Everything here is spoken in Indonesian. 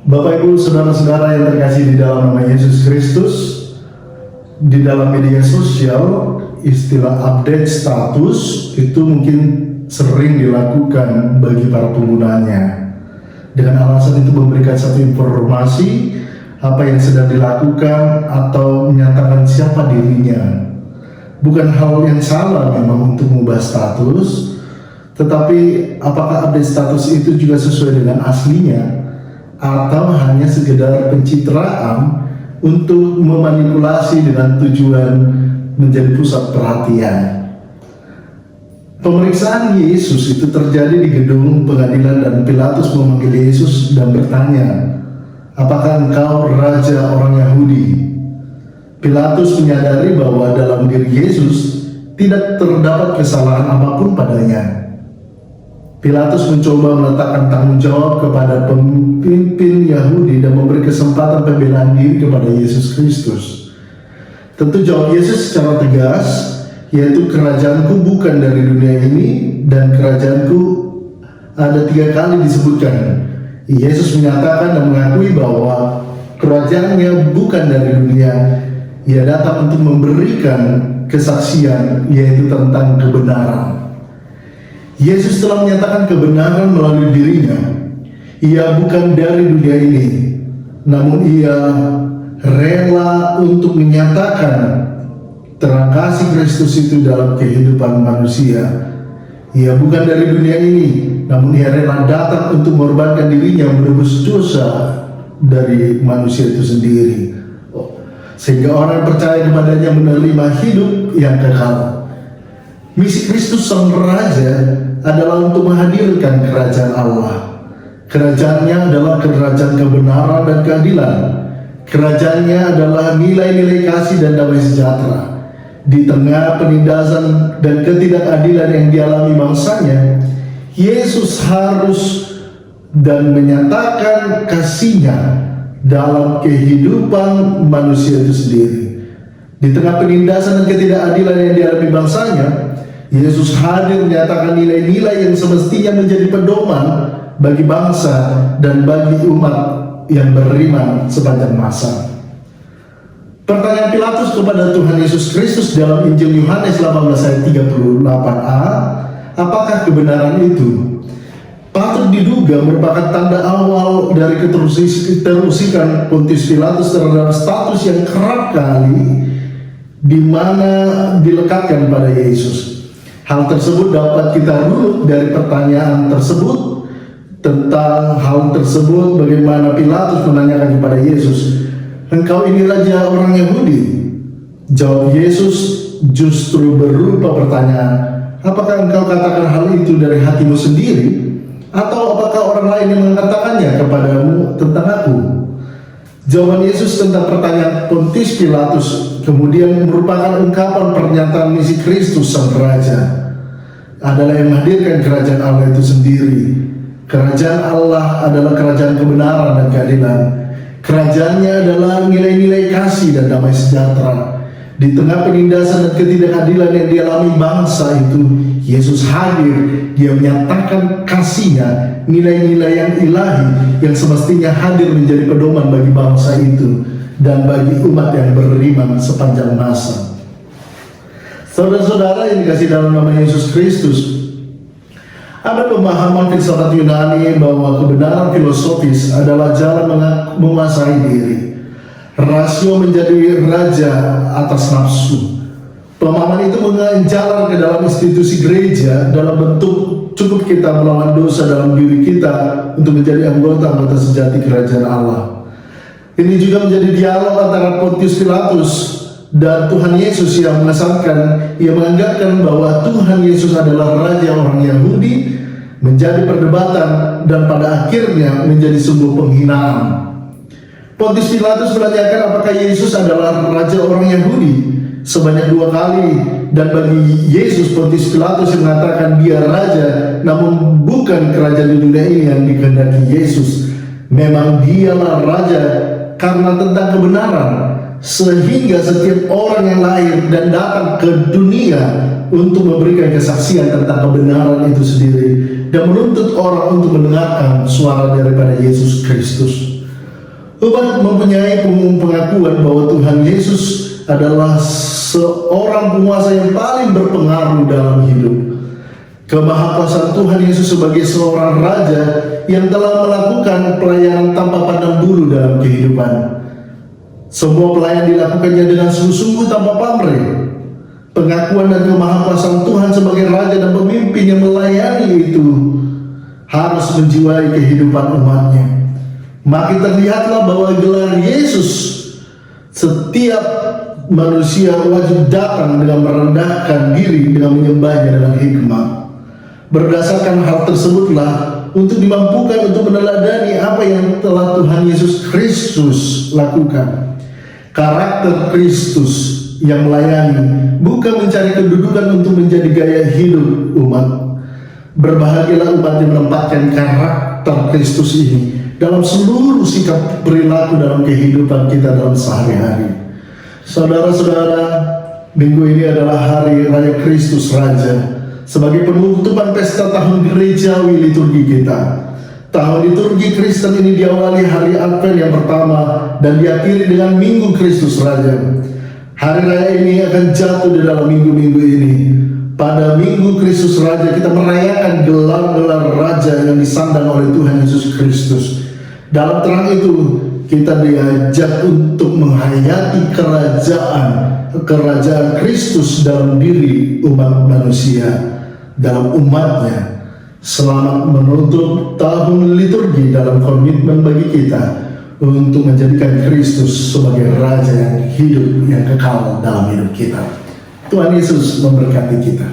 Bapak Ibu saudara-saudara yang terkasih di dalam nama Yesus Kristus, di dalam media sosial istilah update status itu mungkin sering dilakukan bagi para penggunanya dengan alasan itu memberikan satu informasi apa yang sedang dilakukan atau menyatakan siapa dirinya. Bukan hal yang salah memang untuk mengubah status, tetapi apakah update status itu juga sesuai dengan aslinya atau hanya sekedar pencitraan untuk memanipulasi dengan tujuan menjadi pusat perhatian. Pemeriksaan Yesus itu terjadi di gedung pengadilan dan Pilatus memanggil Yesus dan bertanya, "Apakah engkau raja orang Yahudi?" Pilatus menyadari bahwa dalam diri Yesus tidak terdapat kesalahan apapun padanya. Pilatus mencoba meletakkan tanggung jawab kepada pemimpin Yahudi dan memberi kesempatan pembelaan diri kepada Yesus Kristus. Tentu jawab Yesus secara tegas, yaitu kerajaanku bukan dari dunia ini dan kerajaanku ada 3 kali disebutkan. Yesus menyatakan dan mengakui bahwa kerajaannya bukan dari dunia. Ia datang untuk memberikan kesaksian, yaitu tentang kebenaran. Yesus telah menyatakan kebenaran melalui dirinya. Ia bukan dari dunia ini, namun ia rela untuk menyatakan terang kasih Kristus itu dalam kehidupan manusia. Ia bukan dari dunia ini, namun ia rela datang untuk mengorbankan dirinya menebus dosa dari manusia itu sendiri, sehingga orang percaya kepadanya menerima hidup yang kekal. Misi Kristus Sang Raja adalah untuk menghadirkan kerajaan Allah. Kerajaannya adalah kerajaan kebenaran dan keadilan. Kerajaannya adalah nilai-nilai kasih dan damai sejahtera. Di tengah penindasan dan ketidakadilan yang dialami bangsanya, Yesus harus dan menyatakan kasih-Nya dalam kehidupan manusia itu sendiri. Di tengah penindasan dan ketidakadilan yang dialami bangsanya, Yesus hadir menyatakan nilai-nilai yang semestinya menjadi pedoman bagi bangsa dan bagi umat yang beriman sepanjang masa. Pertanyaan Pilatus kepada Tuhan Yesus Kristus dalam Injil Yohanes 18 ayat 38a, apakah kebenaran itu? Patut diduga merupakan tanda awal dari keterusikan Pontius Pilatus terhadap status yang kerap kali di mana dilekatkan pada Yesus. Hal tersebut dapat kita runut dari pertanyaan tersebut. Tentang hal tersebut, bagaimana Pilatus menanyakan kepada Yesus, "Engkau ini raja orang Yahudi?" Jawab Yesus justru berupa pertanyaan, "Apakah engkau katakan hal itu dari hatimu sendiri? Atau apakah orang lain yang mengatakannya kepadamu tentang aku?" Jawaban Yesus tentang pertanyaan Pontius Pilatus kemudian merupakan ungkapan pernyataan misi Kristus Sang Raja adalah yang menghadirkan kerajaan Allah itu sendiri. Kerajaan Allah adalah kerajaan kebenaran dan keadilan. Kerajaannya adalah nilai-nilai kasih dan damai sejahtera. Di tengah penindasan dan ketidakadilan yang dialami bangsa itu, Yesus hadir. Dia menyatakan kasih-Nya, nilai-nilai yang ilahi yang semestinya hadir menjadi pedoman bagi bangsa itu dan bagi umat yang beriman sepanjang masa. Saudara-saudara yang dikasihi dalam nama Yesus Kristus, ada pemahaman filsafat Yunani bahwa kebenaran filosofis adalah jalan menguasai diri. Rasio menjadi raja atas nafsu. Pemahaman itu menjalar ke dalam institusi gereja dalam bentuk cukup kita melawan dosa dalam diri kita untuk menjadi anggota sejati kerajaan Allah. Ini juga menjadi dialog antara Pontius Pilatus dan Tuhan Yesus yang mengesankan, ia menganggapkan bahwa Tuhan Yesus adalah raja orang Yahudi, menjadi perdebatan dan pada akhirnya menjadi sebuah penghinaan. Pontius Pilatus menanyakan apakah Yesus adalah raja orang Yahudi sebanyak 2 kali, dan bagi Yesus, Pontius Pilatus yang mengatakan dia raja, namun bukan kerajaan di dunia ini yang dikehendaki Yesus. Memang dialah raja karena tentang kebenaran, sehingga setiap orang yang lahir dan datang ke dunia untuk memberikan kesaksian tentang kebenaran itu sendiri dan menuntut orang untuk mendengarkan suara daripada Yesus Kristus. Umat mempunyai pengakuan bahwa Tuhan Yesus adalah seorang penguasa yang paling berpengaruh dalam hidup. Kemahakuasaan Tuhan Yesus sebagai seorang raja yang telah melakukan pelayanan tanpa pandang bulu dalam kehidupan. Semua pelayan dilakukannya dengan sungguh-sungguh tanpa pamrih. Pengakuan dan kemahakuasaan Tuhan sebagai raja dan pemimpin yang melayani itu harus menjiwai kehidupan umatnya. Makin terlihatlah bahwa gelar Yesus, setiap manusia wajib datang dengan merendahkan diri, dengan menyembahnya dengan hikmat. Berdasarkan hal tersebutlah untuk dimampukan untuk meneladani apa yang telah Tuhan Yesus Kristus lakukan. Karakter Kristus yang melayani bukan mencari kedudukan untuk menjadi gaya hidup umat. Berbahagialah umat yang menempatkan karakter Kristus ini dalam seluruh sikap perilaku dalam kehidupan kita dalam sehari-hari. Saudara-saudara, minggu ini adalah hari Raya Kristus Raja sebagai penutupan pesta tahun gerejawi liturgi kita. Tahun liturgi Kristen ini diawali hari Advent yang pertama dan diakhiri dengan Minggu Kristus Raja. Hari raya ini akan jatuh di dalam minggu-minggu ini. Pada Minggu Kristus Raja kita merayakan gelar-gelar raja yang disandang oleh Tuhan Yesus Kristus. Dalam terang itu kita diajak untuk menghayati kerajaan Kristus dalam diri umat manusia, dalam umatnya. Selamat menutup tahun liturgi dalam komitmen bagi kita untuk menjadikan Kristus sebagai Raja yang hidup, yang kekal dalam hidup kita. Tuhan Yesus memberkati kita.